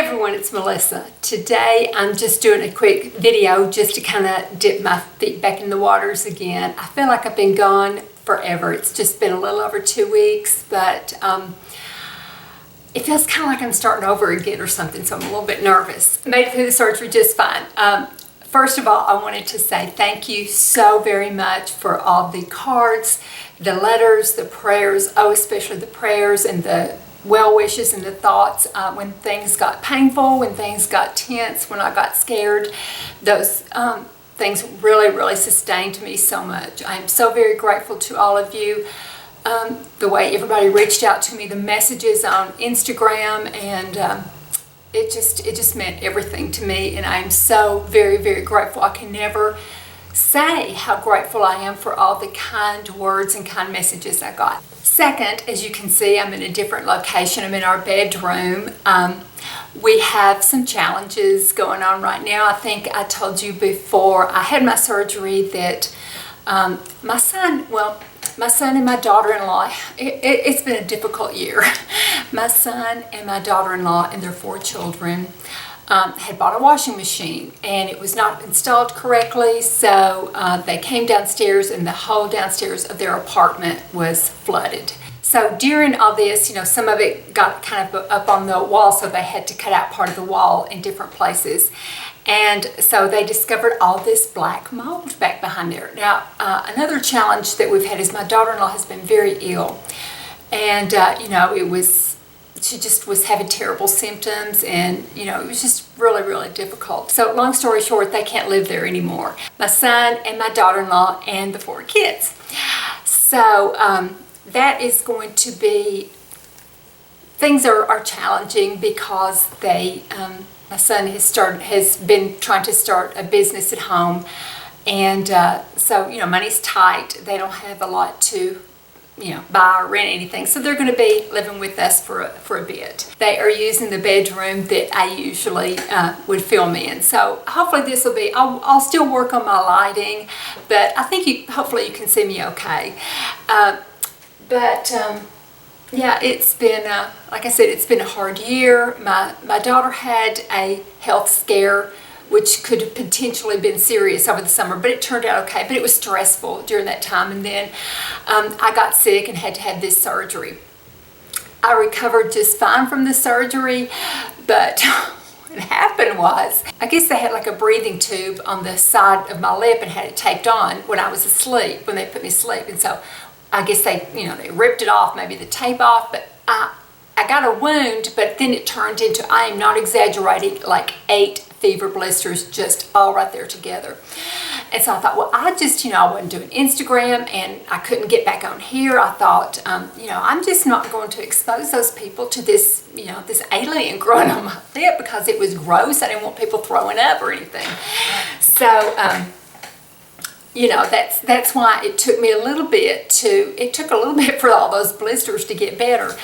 everyone, it's Melissa. Today I'm just doing a quick video just to kind of dip my feet back in the waters again. I feel like I've been gone forever. It's just been a little over 2 weeks, but it feels kind of like I'm starting over again or something, so I'm a little bit nervous. Made it through the surgery just fine. First of all, I wanted to say thank you so very much for all the cards, the letters, the prayers, especially the prayers and the well wishes and the thoughts when things got painful, when things got tense, when I got scared. Those things really sustained me so much. I'm so very grateful to all of you. The way everybody reached out to me, the messages on Instagram, and it just meant everything to me, and I am so very grateful. I can never say how grateful I am for all the kind words and kind messages I got. Second, as you can see, I'm in a different location. I'm in our bedroom. We have some challenges going on right now. I think I told you before I had my surgery that my son and my daughter-in-law, it's been a difficult year. My son and my daughter-in-law and their 4 children had bought a washing machine, and it was not installed correctly, so they came downstairs and the whole downstairs of their apartment was flooded. So during all this, some of it got kind of up on the wall, so they had to cut out part of the wall in different places. And so they discovered all this black mold back behind there. Now, another challenge that we've had is my daughter-in-law has been very ill. And, she just was having terrible symptoms, and, it was just really difficult. So long story short, they can't live there anymore. My son and my daughter-in-law and the 4 kids. So that is going to be, things are challenging because my son has been trying to start a business at home, and so money's tight. They don't have a lot to buy or rent anything, so they're going to be living with us for a bit. They are using the bedroom that I usually would film in, so hopefully this will be, I'll still work on my lighting, but I think hopefully you can see me okay. Yeah, it's been, like I said, it's been a hard year. My daughter had a health scare, which could have potentially been serious over the summer, but it turned out okay. But it was stressful during that time, and then I got sick and had to have this surgery. I recovered just fine from the surgery, but what happened was, I guess they had like a breathing tube on the side of my lip and had it taped on when I was asleep, when they put me to sleep, and so I guess they ripped it off, maybe the tape off, but I got a wound, but then it turned into, I am not exaggerating, like 8 fever blisters just all right there together. And so I thought, well, I wasn't doing Instagram, and I couldn't get back on here. I thought, I'm just not going to expose those people to this, this alien growing on my lip, because it was gross. I didn't want people throwing up or anything. So, that's why it took me a little bit for all those blisters to get better.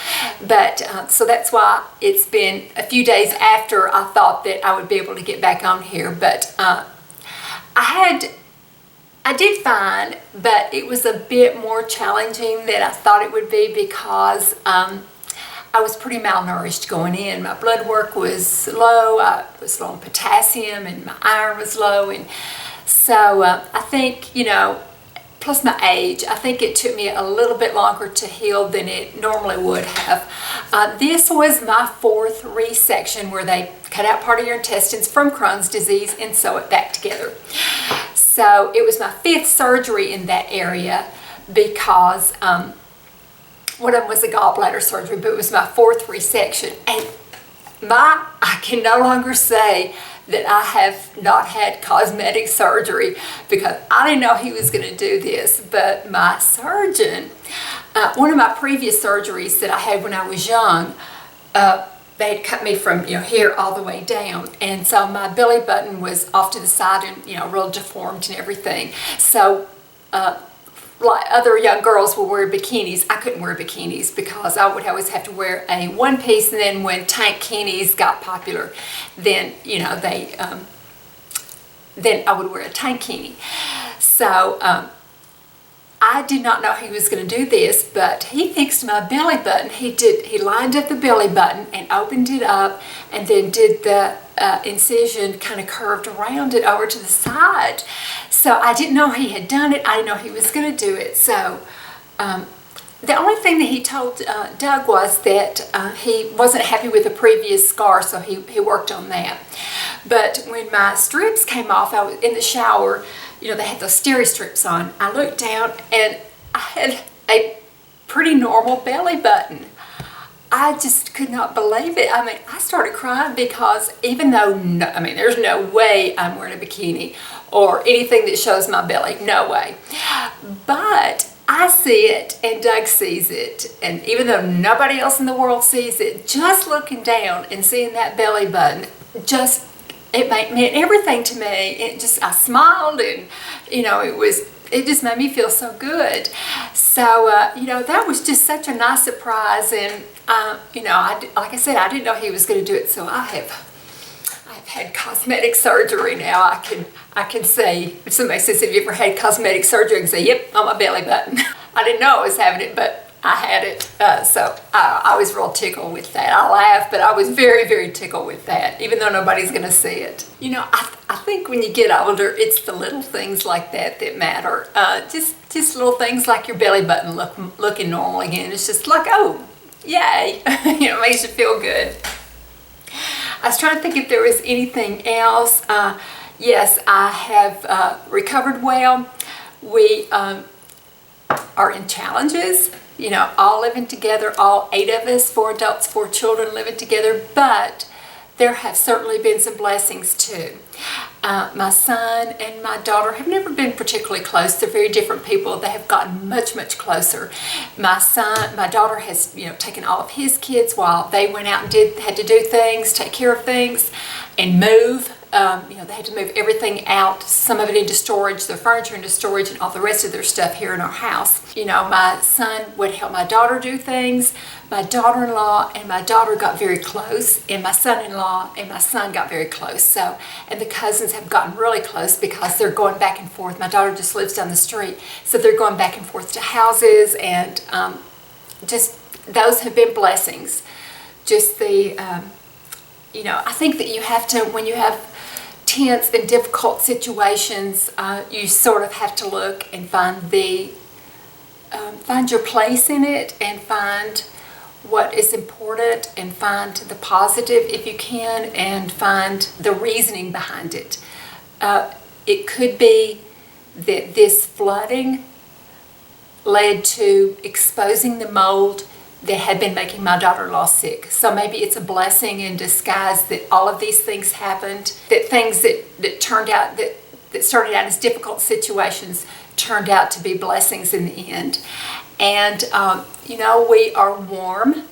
But so that's why it's been a few days after I thought that I would be able to get back on here. But I did fine, but it was a bit more challenging than I thought it would be, because I was pretty malnourished going in. My blood work was low. I was low on potassium, and my iron was low, and so I think, plus my age, I think it took me a little bit longer to heal than it normally would have. This was my 4th resection, where they cut out part of your intestines from Crohn's disease and sew it back together. So it was my 5th surgery in that area, because one of them was a gallbladder surgery, but it was my 4th resection. And I can no longer say that I have not had cosmetic surgery, because I didn't know he was going to do this. But my surgeon, one of my previous surgeries that I had when I was young, they had cut me from here all the way down, and so my belly button was off to the side and real deformed and everything. So like other young girls will wear bikinis, I couldn't wear bikinis, because I would always have to wear a one piece, and then when tankinis got popular, then then I would wear a tankini. So I did not know he was going to do this, but he fixed my belly button. He lined up the belly button and opened it up, and then did the incision kind of curved around it over to the side. So I didn't know he had done it. I didn't know he was going to do it. So the only thing that he told Doug was that he wasn't happy with the previous scar, so he worked on that. But when my strips came off, I was in the shower. You know, they had those steri strips on. I looked down and I had a pretty normal belly button. I just could not believe it. I mean, I started crying because even though, there's no way I'm wearing a bikini or anything that shows my belly. No way. But I see it and Doug sees it. And even though nobody else in the world sees it, just looking down and seeing that belly button, it meant everything to me. I smiled, and it just made me feel so good. So that was just such a nice surprise. And like I said, I didn't know he was going to do it. So I've had cosmetic surgery now. I can say, if somebody says, "Have you ever had cosmetic surgery?" I can say, "Yep, on my belly button." I didn't know I was having it, but I had it. So I was real tickled with that. I laughed, but I was very, very tickled with that, even though nobody's going to see it. I think when you get older, it's the little things like that that matter. Just little things like your belly button looking normal again. It's just like, oh, yay. It makes you feel good. I was trying to think if there was anything else. Yes, I have recovered well. We are in challenges, all living together, all 8 of us, 4 adults, 4 children living together, but there have certainly been some blessings too. My son and my daughter have never been particularly close. They're very different people. They have gotten much, much closer. My daughter has, taken all of his kids while they went out and had to do things, take care of things, and move. They had to move everything out, some of it into storage, their furniture into storage, and all the rest of their stuff here in our house. My son would help my daughter do things. My daughter-in-law and my daughter got very close, and my son-in-law and my son got very close. And the cousins have gotten really close because they're going back and forth. My daughter just lives down the street, so they're going back and forth to houses, and just those have been blessings. Just I think that you have to, when you have tense and difficult situations, you sort of have to look and find your place in it, and find what is important, and find the positive if you can, and find the reasoning behind it. It could be that this flooding led to exposing the mold that had been making my daughter-in-law sick. So maybe it's a blessing in disguise that all of these things happened, that things that turned out, that started out as difficult situations turned out to be blessings in the end. And, we are warm,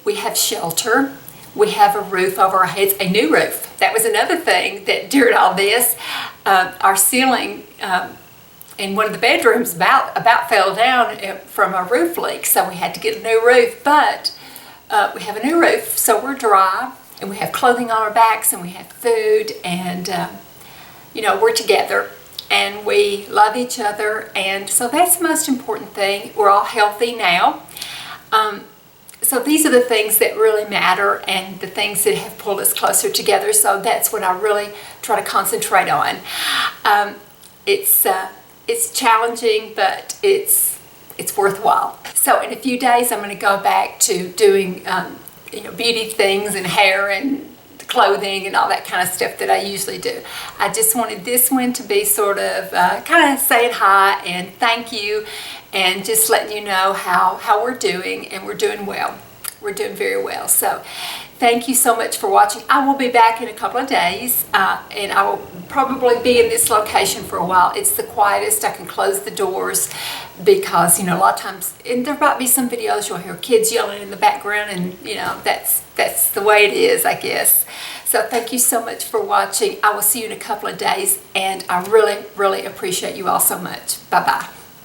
we have shelter, we have a roof over our heads, a new roof. That was another thing that during all this, our ceiling in one of the bedrooms about fell down from a roof leak, so we had to get a new roof. But we have a new roof, so we're dry, and we have clothing on our backs, and we have food, and we're together, and we love each other, and so that's the most important thing. We're all healthy now. So these are the things that really matter, and the things that have pulled us closer together. So that's what I really try to concentrate on. It's challenging, but it's worthwhile. So in a few days, I'm going to go back to doing beauty things and hair and clothing and all that kind of stuff that I usually do. I just wanted this one to be sort of kind of saying hi and thank you, and just letting you know how we're doing, and we're doing well. We're doing very well. So thank you so much for watching. I will be back in a couple of days, and I will probably be in this location for a while. It's the quietest. I can close the doors because, a lot of times, and there might be some videos you'll hear kids yelling in the background, and, that's the way it is, I guess. So thank you so much for watching. I will see you in a couple of days, and I really, really appreciate you all so much. Bye-bye.